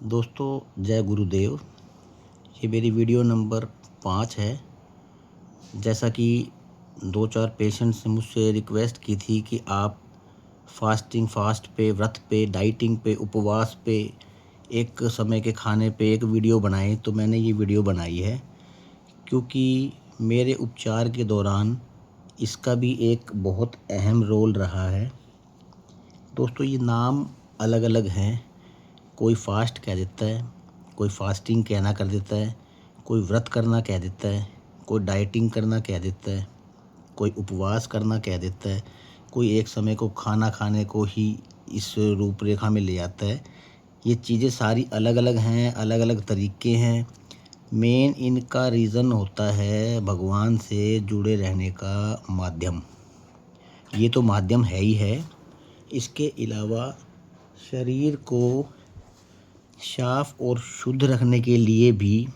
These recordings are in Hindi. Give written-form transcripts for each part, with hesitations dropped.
दोस्तों जय गुरुदेव। ये मेरी वीडियो नंबर 5 है। जैसा कि 2-4 पेशेंट्स ने मुझसे रिक्वेस्ट की थी कि आप फास्ट पे, व्रत पे, डाइटिंग पे, उपवास पे, एक समय के खाने पे एक वीडियो बनाएं, तो मैंने ये वीडियो बनाई है क्योंकि मेरे उपचार के दौरान इसका भी एक बहुत अहम रोल रहा है। दोस्तों ये नाम अलग अलग हैं। कोई फास्ट कह देता है, कोई फास्टिंग कहना कर देता है, कोई व्रत करना कह देता है, कोई डाइटिंग करना कह देता है, कोई उपवास करना कह देता है, कोई एक समय को खाना खाने को ही इस रूपरेखा में ले आता है। ये चीज़ें सारी अलग अलग हैं, अलग अलग तरीके हैं। मेन इनका रीज़न होता है भगवान से जुड़े रहने का माध्यम। ये तो माध्यम है ही है। इसके अलावा शरीर को साफ और शुद्ध रखने के लिए भी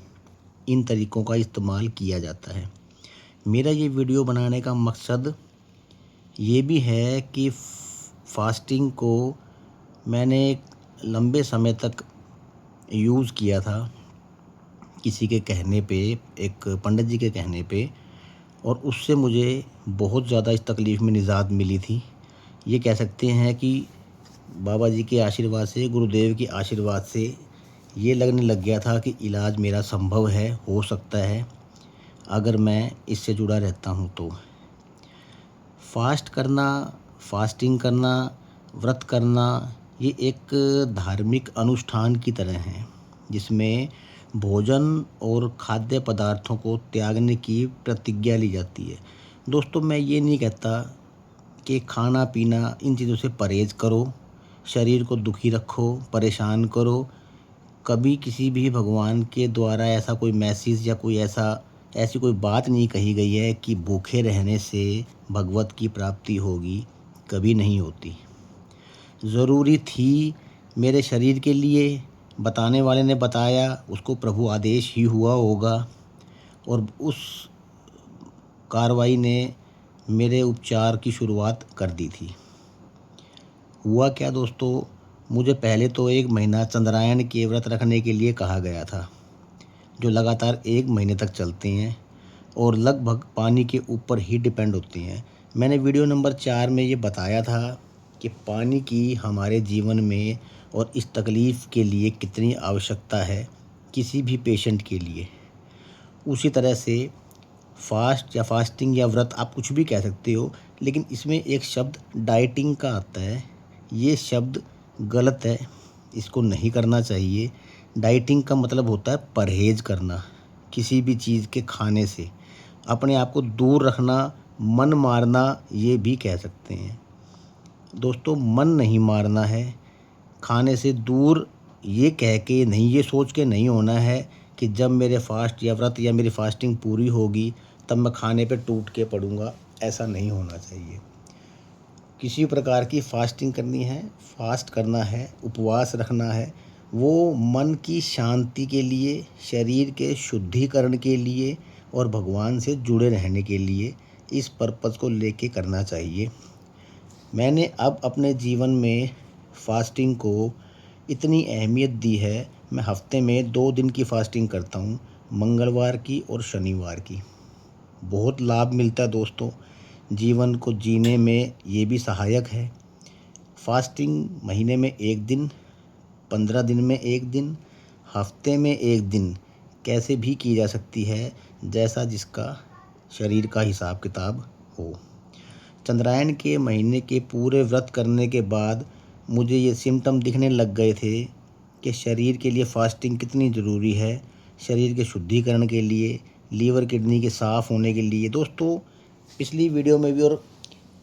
इन तरीक़ों का इस्तेमाल किया जाता है। मेरा ये वीडियो बनाने का मकसद ये भी है कि फास्टिंग को मैंने लंबे समय तक यूज़ किया था किसी के कहने पे, एक पंडित जी के कहने पे, और उससे मुझे बहुत ज़्यादा इस तकलीफ़ में निजात मिली थी। ये कह सकते हैं कि बाबा जी के आशीर्वाद से, गुरुदेव के आशीर्वाद से ये लगने लग गया था कि इलाज मेरा संभव है, हो सकता है अगर मैं इससे जुड़ा रहता हूँ तो। फास्टिंग करना, व्रत करना ये एक धार्मिक अनुष्ठान की तरह है जिसमें भोजन और खाद्य पदार्थों को त्यागने की प्रतिज्ञा ली जाती है। दोस्तों मैं ये नहीं कहता कि खाना पीना इन चीज़ों से परहेज़ करो, शरीर को दुखी रखो, परेशान करो। कभी किसी भी भगवान के द्वारा ऐसा कोई मैसेज या ऐसी कोई बात नहीं कही गई है कि भूखे रहने से भगवत की प्राप्ति होगी, कभी नहीं होती। ज़रूरी थी मेरे शरीर के लिए, बताने वाले ने बताया, उसको प्रभु आदेश ही हुआ होगा और उस कार्रवाई ने मेरे उपचार की शुरुआत कर दी थी। हुआ क्या दोस्तों, मुझे पहले तो 1 महीना चंद्रायन के व्रत रखने के लिए कहा गया था, जो लगातार 1 महीने तक चलते हैं और लगभग पानी के ऊपर ही डिपेंड होते हैं। मैंने वीडियो नंबर 4 में ये बताया था कि पानी की हमारे जीवन में और इस तकलीफ़ के लिए कितनी आवश्यकता है किसी भी पेशेंट के लिए। उसी तरह से फास्टिंग या व्रत आप कुछ भी कह सकते हो, लेकिन इसमें एक शब्द डाइटिंग का आता है। ये शब्द गलत है, इसको नहीं करना चाहिए। डाइटिंग का मतलब होता है परहेज़ करना किसी भी चीज़ के खाने से, अपने आप को दूर रखना, मन मारना ये भी कह सकते हैं। दोस्तों मन नहीं मारना है, खाने से दूर ये कह के नहीं, ये सोच के नहीं होना है कि जब मेरे फास्ट या व्रत या मेरी फास्टिंग पूरी होगी तब मैं खाने पे टूट के पड़ूँगा, ऐसा नहीं होना चाहिए। किसी प्रकार की फास्टिंग करनी है, फास्ट करना है, उपवास रखना है, वो मन की शांति के लिए, शरीर के शुद्धिकरण के लिए और भगवान से जुड़े रहने के लिए, इस पर्पज़ को लेके करना चाहिए। मैंने अब अपने जीवन में फास्टिंग को इतनी अहमियत दी है, मैं हफ्ते में 2 दिन की फास्टिंग करता हूँ, मंगलवार की और शनिवार की। बहुत लाभ मिलता है दोस्तों, जीवन को जीने में ये भी सहायक है। फास्टिंग महीने में 1 दिन, 15 दिन में 1 दिन, हफ्ते में 1 दिन कैसे भी की जा सकती है, जैसा जिसका शरीर का हिसाब किताब हो। चंद्रायन के महीने के पूरे व्रत करने के बाद मुझे ये सिम्टम दिखने लग गए थे कि शरीर के लिए फास्टिंग कितनी ज़रूरी है, शरीर के शुद्धिकरण के लिए, लीवर किडनी के साफ़ होने के लिए। दोस्तों पिछली वीडियो में भी और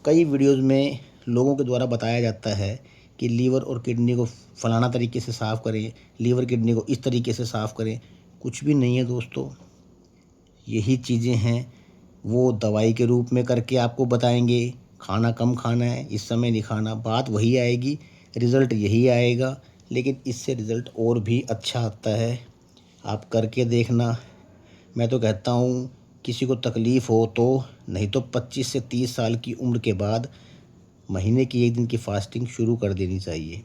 कई वीडियोज़ में लोगों के द्वारा बताया जाता है कि लीवर और किडनी को फ़लाना तरीके से साफ़ करें, लीवर किडनी को इस तरीके से साफ़ करें। कुछ भी नहीं है दोस्तों, यही चीज़ें हैं वो दवाई के रूप में करके आपको बताएंगे खाना कम खाना है, इस समय नहीं खाना, बात वही आएगी, रिज़ल्ट यही आएगा, लेकिन इससे रिज़ल्ट और भी अच्छा आता है। आप करके देखना। मैं तो कहता हूँ किसी को तकलीफ़ हो तो नहीं तो 25 से 30 साल की उम्र के बाद महीने की 1 दिन की फास्टिंग शुरू कर देनी चाहिए।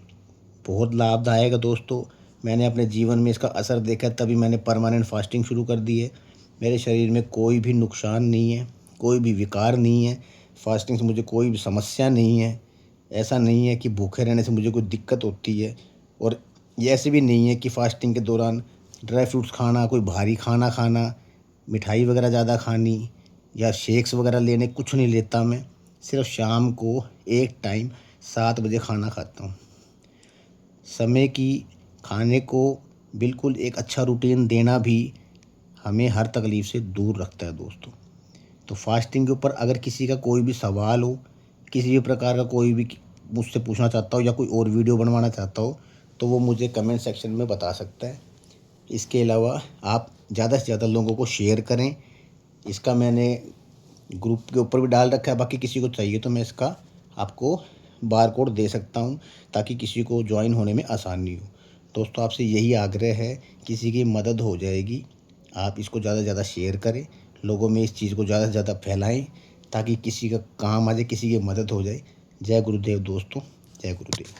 बहुत लाभदायक है दोस्तों। मैंने अपने जीवन में इसका असर देखा, तभी मैंने परमानेंट फास्टिंग शुरू कर दी है। मेरे शरीर में कोई भी नुकसान नहीं है, कोई भी विकार नहीं है, फास्टिंग से मुझे कोई भी समस्या नहीं है। ऐसा नहीं है कि भूखे रहने से मुझे कोई दिक्कत होती है, और ये ऐसे भी नहीं है कि फास्टिंग के दौरान ड्राई फ्रूट्स खाना, कोई भारी खाना खाना, मिठाई वगैरह ज़्यादा खानी या शेक्स वगैरह लेने, कुछ नहीं लेता मैं। सिर्फ शाम को एक टाइम 7 बजे खाना खाता हूँ। समय की खाने को बिल्कुल एक अच्छा रूटीन देना भी हमें हर तकलीफ़ से दूर रखता है दोस्तों। तो फास्टिंग के ऊपर अगर किसी का कोई भी सवाल हो, किसी भी प्रकार का कोई भी मुझसे पूछना चाहता हो या कोई और वीडियो बनवाना चाहता हो, तो वो मुझे कमेंट सेक्शन में बता सकता है। इसके अलावा आप ज़्यादा से ज़्यादा लोगों को शेयर करें। इसका मैंने ग्रुप के ऊपर भी डाल रखा है, बाकी किसी को चाहिए तो मैं इसका आपको बारकोड दे सकता हूँ, ताकि किसी को ज्वाइन होने में आसानी हो। दोस्तों, आपसे यही आग्रह है, किसी की मदद हो जाएगी। आप इसको ज़्यादा से ज़्यादा शेयर करें, लोगों में इस चीज़ को ज़्यादा से ज़्यादा फैलाएं, ताकि किसी का काम आ जाए, किसी की मदद हो जाए। जय गुरुदेव दोस्तों, जय गुरुदेव।